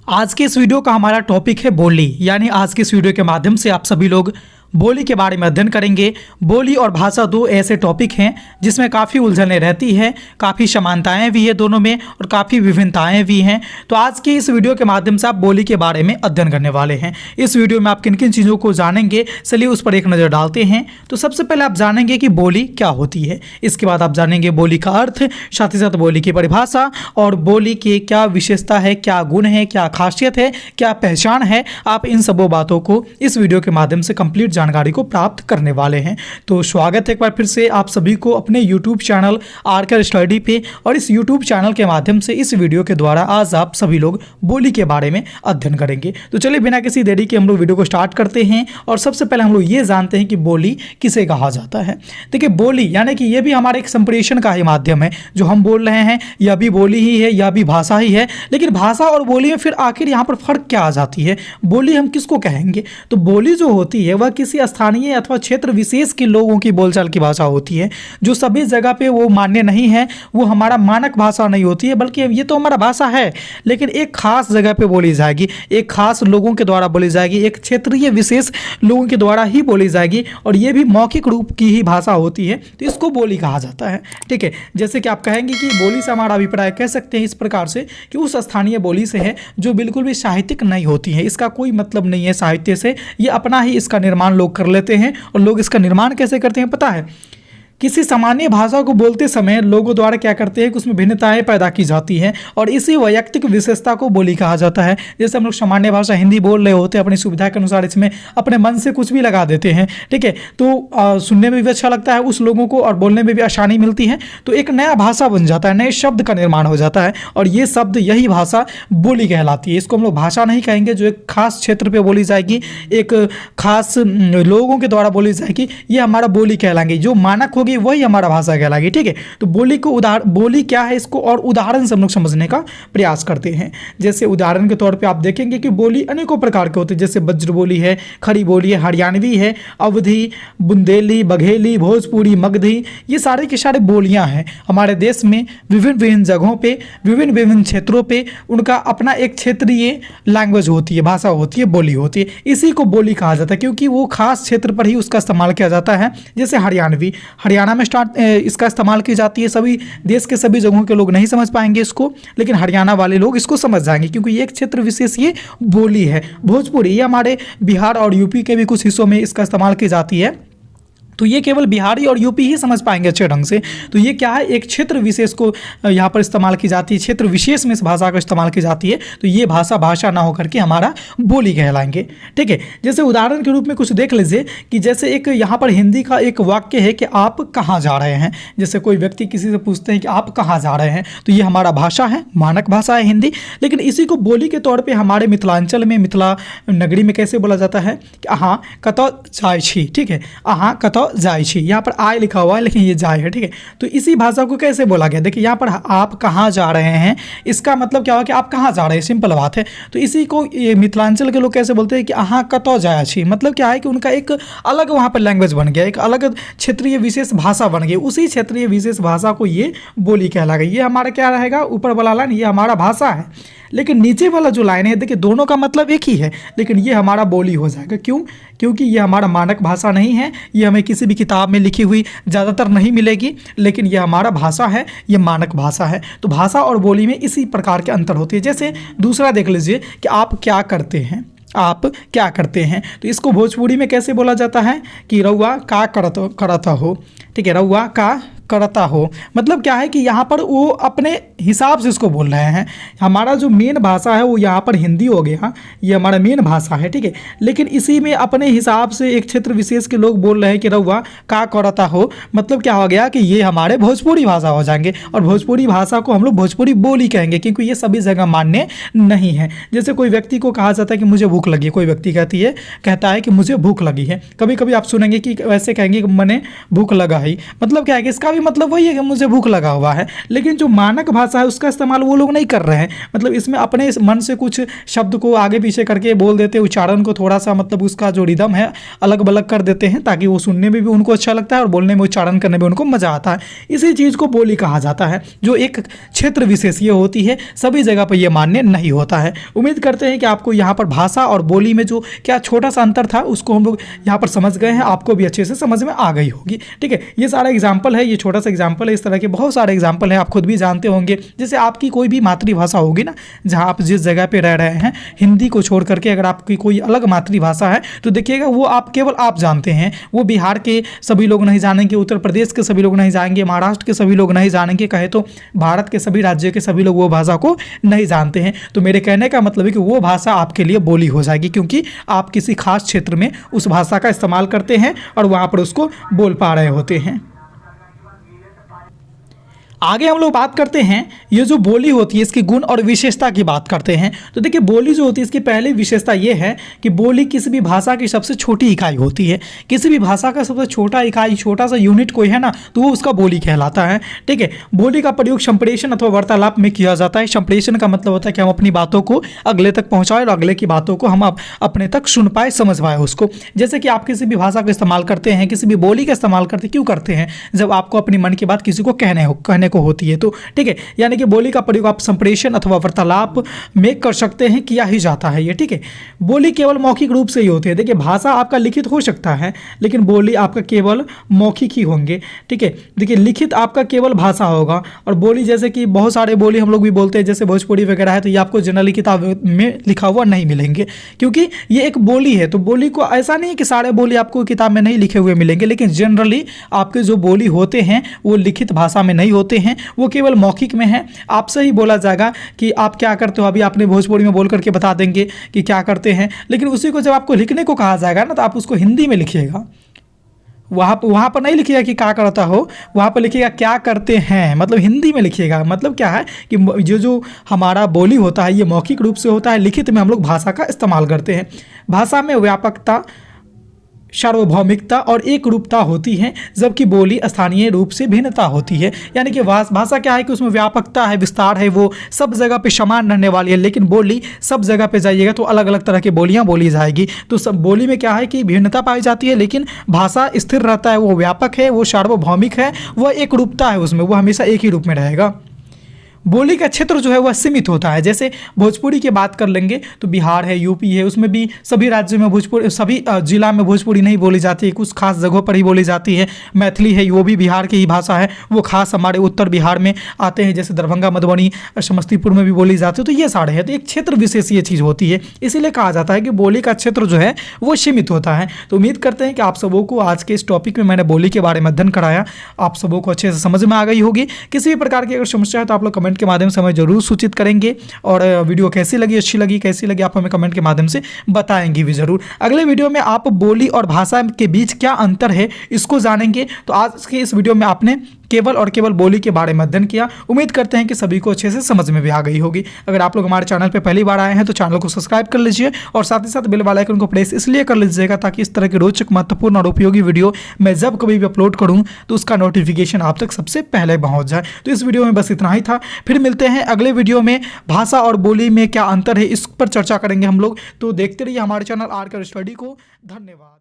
आज के इस वीडियो का हमारा टॉपिक है बोली। यानी आज के इस वीडियो के माध्यम से आप सभी लोग बोली के बारे में अध्ययन करेंगे। बोली और भाषा दो ऐसे टॉपिक हैं जिसमें काफ़ी उलझनें रहती हैं, काफ़ी समानताएं भी है दोनों में और काफ़ी विभिन्नताएं भी हैं। तो आज के इस वीडियो के माध्यम से आप बोली के बारे में अध्ययन करने वाले हैं। इस वीडियो में आप किन किन चीज़ों को जानेंगे, चलिए उस पर एक नज़र डालते हैं। तो सबसे पहले आप जानेंगे कि बोली क्या होती है, इसके बाद आप जानेंगे बोली का अर्थ, साथ ही साथ बोली की परिभाषा और बोली की क्या विशेषता है, क्या गुण है, क्या खासियत है, क्या पहचान है। आप इन सबों बातों को इस वीडियो के माध्यम से कंप्लीट जानकारी को प्राप्त करने वाले हैं। तो स्वागत है एक बार फिर से आप सभी को अपने YouTube चैनल आर्कर स्टडी पे। और इस YouTube चैनल के माध्यम से इस वीडियो के द्वारा आज आप सभी लोग बोली के बारे में अध्ययन करेंगे। तो चलिए बिना किसी देरी के हम लोग वीडियो को स्टार्ट करते हैं। और सबसे पहले हम लोग ये जानते हैं कि बोली किसे कहा जाता है। देखिए बोली यानी कि ये भी हमारे एक संप्रेषण का ही माध्यम है। जो हम बोल रहे हैं यह भी बोली ही है, यह भी भाषा ही है। लेकिन भाषा और बोली में फिर आखिर यहाँ पर फर्क क्या आ जाती है, बोली हम किसको कहेंगे? तो बोली जो होती है वह किसी स्थानीय अथवा क्षेत्र विशेष के लोगों की बोलचाल की भाषा होती है, जो सभी जगह पे वो मान्य नहीं है। वो हमारा मानक भाषा नहीं होती है, बल्कि ये तो हमारा भाषा है लेकिन एक खास जगह पे बोली जाएगी, एक खास लोगों के द्वारा बोली जाएगी, एक क्षेत्रीय विशेष लोगों के द्वारा ही बोली जाएगी। और ये भी मौखिक रूप की ही भाषा होती है, तो इसको बोली कहा जाता है। ठीक है, जैसे कि आप कहेंगे कि बोली से हमारा अभिप्राय कह सकते हैं इस प्रकार से कि उस स्थानीय बोली से है जो बिल्कुल भी साहित्यिक नहीं होती है, इसका कोई मतलब नहीं है साहित्य से, ये अपना ही इसका निर्माण लोग कर लेते हैं। और लोग इसका निर्माण कैसे करते हैं पता है? किसी सामान्य भाषा को बोलते समय लोगों द्वारा क्या करते हैं कि उसमें भिन्नताएं पैदा की जाती हैं और इसी वैयक्तिक विशेषता को बोली कहा जाता है। जैसे हम लोग सामान्य भाषा हिंदी बोल रहे होते हैं, अपनी सुविधा के अनुसार इसमें अपने मन से कुछ भी लगा देते हैं। ठीक है, तो सुनने में भी अच्छा लगता है उस लोगों को और बोलने में भी आसानी मिलती है, तो एक नया भाषा बन जाता है, नए शब्द का निर्माण हो जाता है और ये शब्द यही भाषा बोली कहलाती है। इसको हम लोग भाषा नहीं कहेंगे जो एक खास क्षेत्र पर बोली जाएगी, एक खास लोगों के द्वारा बोली जाएगी, ये हमारा बोली कहलाएंगे। जो मानक वही हमारा भाषा कहलाएगी। ठीक है, तो बोली को बोली क्या है इसको और उदाहरण से हम लोग समझने का प्रयास करते हैं। जैसे उदाहरण के तौर पे आप देखेंगे कि बोली अनेकों प्रकार के होते हैं, जैसे वज्र बोली है, खड़ी बोली है, हरियाणवी है, अवधी, बुंदेली, बघेली, भोजपुरी, मगधी, ये सारे के सारे बोलियां हैं। हमारे देश में विभिन्न विभिन्न जगहों पे, विभिन्न विभिन्न क्षेत्रों पे उनका अपना एक क्षेत्रीय लैंग्वेज होती है, भाषा होती है, बोली होती है। इसी को बोली कहा जाता है क्योंकि वो खास क्षेत्र पर ही उसका इस्तेमाल किया जाता है। जैसे हरियाणवी, हरियाणा में इसका इस्तेमाल की जाती है। सभी देश के सभी जगहों के लोग नहीं समझ पाएंगे इसको, लेकिन हरियाणा वाले लोग इसको समझ जाएंगे क्योंकि ये एक क्षेत्र विशेष ये बोली है। भोजपुरी ये हमारे बिहार और यूपी के भी कुछ हिस्सों में इसका इस्तेमाल की जाती है, तो ये केवल बिहारी और यूपी ही समझ पाएंगे अच्छे ढंग से। तो ये क्या है, एक क्षेत्र विशेष को यहाँ पर इस्तेमाल की जाती है, क्षेत्र विशेष में इस भाषा का इस्तेमाल की जाती है। तो ये भाषा ना होकर के हमारा बोली कहलाएंगे। ठीक है, जैसे उदाहरण के रूप में कुछ देख लीजिए कि जैसे एक यहाँ पर हिंदी का एक वाक्य है कि आप कहाँ जा रहे हैं। जैसे कोई व्यक्ति किसी से पूछते हैं कि आप कहाँ जा रहे हैं, तो ये हमारा भाषा है, मानक भाषा है हिंदी। लेकिन इसी को बोली के तौर पर हमारे मिथिलांचल में, मिथिला नगरी में कैसे बोला जाता है कि अहाँ कतौ जाय छी। ठीक है, अहाँ कतौ जाय छी, यहाँ पर आय लिखा हुआ है लेकिन ये जाय है। ठीक है, तो इसी भाषा को कैसे बोला गया? देखिए यहाँ पर आप कहाँ जा रहे हैं, इसका मतलब क्या हुआ कि आप कहाँ जा रहे हैं, सिंपल बात है। तो इसी को ये मिथिलांचल के लोग कैसे बोलते हैं कि अहाँ कतौ जाय छी, मतलब क्या है कि उनका एक अलग वहाँ पर लैंग्वेज बन गया, एक अलग क्षेत्रीय विशेष भाषा बन गई। उसी क्षेत्रीय विशेष भाषा को ये बोली कहला गई। ये हमारा क्या रहेगा, ऊपर वाला लाइन ये हमारा भाषा है, लेकिन नीचे वाला जो लाइन है देखिए दोनों का मतलब एक ही है, लेकिन ये हमारा बोली हो जाएगा। क्यों? क्योंकि ये हमारा मानक भाषा नहीं है, ये हमें किसी भी किताब में लिखी हुई ज़्यादातर नहीं मिलेगी, लेकिन ये हमारा भाषा है, ये मानक भाषा है। तो भाषा और बोली में इसी प्रकार के अंतर होती है। जैसे दूसरा देख लीजिए कि आप क्या करते हैं, आप क्या करते हैं, तो इसको भोजपुरी में कैसे बोला जाता है कि रउआ का करता हो। ठीक है, रउआ का करता हो, मतलब क्या है कि यहाँ पर वो अपने हिसाब से इसको बोल रहे हैं। हमारा जो मेन भाषा है वो यहाँ पर हिंदी हो गया, ये हमारा मेन भाषा है। ठीक है, लेकिन इसी में अपने हिसाब से एक क्षेत्र विशेष के लोग बोल रहे हैं कि रउआ का करता हो, मतलब क्या हो गया कि ये हमारे भोजपुरी भाषा हो जाएंगे। और भोजपुरी भाषा को हम लोग भोजपुरी बोली कहेंगे क्योंकि ये सभी जगह मान्य नहीं है। जैसे कोई व्यक्ति को कहा जाता है कि मुझे भूख लगी, कोई व्यक्ति कहता है कि मुझे भूख लगी है। कभी कभी आप सुनेंगे कि वैसे कहेंगे कि मैंने भूख लगा ही, मतलब क्या है कि इसका भी मतलब वही है कि मुझे भूख लगा हुआ है। लेकिन जो मानक भाषा है उसका इस्तेमाल वो लोग नहीं कर रहे हैं। मतलब इसमें अपने मन से कुछ शब्द को आगे पीछे करके बोल देते हैं, उच्चारण को थोड़ा सा मतलब उसका जो रिदम है अलग बलग कर देते हैं, ताकि वो सुनने में भी उनको अच्छा लगता है और बोलने में उच्चारण करने में उनको मजा आता है। इसी चीज़ को बोली कहा जाता है, जो एक क्षेत्र विशेषीय होती है, सभी जगह पर यह मान्य नहीं होता है। उम्मीद करते हैं कि आपको यहाँ पर भाषा और बोली में जो क्या छोटा सा अंतर था उसको हम लोग यहाँ पर समझ गए हैं, आपको भी अच्छे से समझ में आ गई होगी। ठीक है, ये सारा एग्जाम्पल है, ये छोटा सा एग्जाम्पल है, इस तरह के बहुत सारे एग्जाम्पल हैं, आप खुद भी जानते होंगे। जैसे आपकी कोई भी मातृभाषा होगी ना, जहाँ आप जिस जगह पे रह रहे हैं, हिंदी को छोड़ करके अगर आपकी कोई अलग मातृभाषा है तो देखिएगा वो आप केवल आप जानते हैं, वो बिहार के सभी लोग नहीं जानेंगे, उत्तर प्रदेश के सभी लोग नहीं जानेंगे, महाराष्ट्र के सभी लोग नहीं जानेंगे, कहे तो भारत के सभी राज्यों के सभी लोग वो भाषा को नहीं जानते हैं। तो मेरे कहने का मतलब है कि वो भाषा आपके लिए बोली हो जाएगी, क्योंकि आप किसी खास क्षेत्र में उस भाषा का इस्तेमाल करते हैं और वहाँ पर उसको बोल पा रहे होते हैं। आगे हम लोग बात करते हैं, ये जो बोली होती है इसकी गुण और विशेषता की बात करते हैं। तो देखिए बोली जो होती है इसकी पहली विशेषता ये है कि बोली किसी भी भाषा की सबसे छोटी इकाई होती है। किसी भी भाषा का सबसे छोटा इकाई, छोटा सा यूनिट कोई है ना, तो वो उसका बोली कहलाता है। ठीक है, बोली का प्रयोग संप्रेषण अथवा वार्तालाप में किया जाता है। संप्रेषण का मतलब होता है कि हम अपनी बातों को अगले तक पहुँचाएं और अगले की बातों को हम अपने तक सुन पाए, समझ पाए उसको। जैसे कि आप किसी भी भाषा का इस्तेमाल करते हैं, किसी भी बोली का इस्तेमाल करते हैं, क्यों करते हैं? जब आपको अपनी मन की बात किसी को कहने को होती है। तो ठीक है, यानी कि बोली का प्रयोग आप संप्रेषण अथवा वार्तालाप में कर सकते हैं, किया ही जाता है ये। ठीक है, बोली केवल मौखिक रूप से ही होती है। देखिए भाषा आपका लिखित हो सकता है, लेकिन बोली आपका केवल मौखिक ही होंगे। ठीक है, देखिए लिखित आपका केवल भाषा होगा, और बोली जैसे कि बहुत सारे बोली हम लोग भी बोलते हैं, जैसे भोजपुरी वगैरह है, तो ये आपको जनरली किताब में लिखा हुआ नहीं मिलेंगे, क्योंकि ये एक बोली है। तो बोली को ऐसा नहीं है कि सारे बोली आपको किताब में नहीं लिखे हुए मिलेंगे, लेकिन जनरली आपके जो बोली होते हैं वो लिखित भाषा में नहीं होते हैं, वो केवल मौखिक में है। आपसे ही बोला जाएगा कि आप क्या करते हो, अभी आपने भोजपुरी में बोल करके बता देंगे कि क्या करते हैं, लेकिन उसी को जब आपको लिखने को कहा जाएगा ना, तो आप उसको हिंदी में लिखिएगा। वहाँ पर नहीं लिखिएगा कि क्या करता हो, वहाँ पर लिखिएगा क्या करते हैं, मतलब हिंदी में लिखिएगा। मतलब क्या है कि जो हमारा बोली होता है ये मौखिक रूप से होता है, लिखित में हम लोग भाषा का इस्तेमाल करते हैं। भाषा में व्यापकता, सार्वभौमिकता और एक रूपता होती है, जबकि बोली स्थानीय रूप से भिन्नता होती है। यानी कि भाषा क्या है कि उसमें व्यापकता है, विस्तार है, वो सब जगह पे समान रहने वाली है, लेकिन बोली सब जगह पे जाइएगा तो अलग अलग तरह की बोलियां बोली जाएगी। तो सब बोली में क्या है कि भिन्नता पाई जाती है, लेकिन भाषा स्थिर रहता है, वो व्यापक है, वो सार्वभौमिक है, वह एक रूपता है उसमें, वो हमेशा एक ही रूप में रहेगा। बोली का क्षेत्र जो है वह सीमित होता है। जैसे भोजपुरी की बात कर लेंगे तो बिहार है, यूपी है, उसमें भी सभी राज्यों में भोजपुरी, सभी जिला में भोजपुरी नहीं बोली जाती है, कुछ खास जगहों पर ही बोली जाती है। मैथिली है, वो भी बिहार की ही भाषा है, वो खास हमारे उत्तर बिहार में आते हैं, जैसे दरभंगा, मधुबनी, समस्तीपुर में भी बोली जाती है। तो ये सारे हैं, तो एक क्षेत्र विशेष ये चीज़ होती है, इसीलिए कहा जाता है कि बोली का क्षेत्र जो है वो सीमित होता है। तो उम्मीद करते हैं कि आप सबों को आज के इस टॉपिक में मैंने बोली के बारे में अध्ययन कराया, आप सबों को अच्छे से समझ में आ गई होगी। किसी भी प्रकार की अगर समस्या है तो आप लोग कमेंट के माध्यम से हमें जरूर सूचित करेंगे, और वीडियो कैसी लगी, अच्छी लगी, कैसी लगी, आप हमें कमेंट के माध्यम से बताएंगे भी जरूर। अगले वीडियो में आप बोली और भाषा के बीच क्या अंतर है इसको जानेंगे। तो आज के इस वीडियो में आपने केवल और केवल बोली के बारे में अध्ययन किया। उम्मीद करते हैं कि सभी को अच्छे से समझ में भी आ गई होगी। अगर आप लोग हमारे चैनल पर पहली बार आए हैं तो चैनल को सब्सक्राइब कर लीजिए, और साथ ही साथ बेल वाला आइकन को प्रेस इसलिए कर लीजिएगा ताकि इस तरह के रोचक, महत्वपूर्ण और उपयोगी वीडियो मैं जब कभी भी अपलोड करूं तो उसका नोटिफिकेशन आप तक सबसे पहले पहुंच जाए। तो इस वीडियो में बस इतना ही था, फिर मिलते हैं अगले वीडियो में। भाषा और बोली में क्या अंतर है इस पर चर्चा करेंगे हम लोग। तो देखते रहिए हमारे चैनल आर कर स्टडी को। धन्यवाद।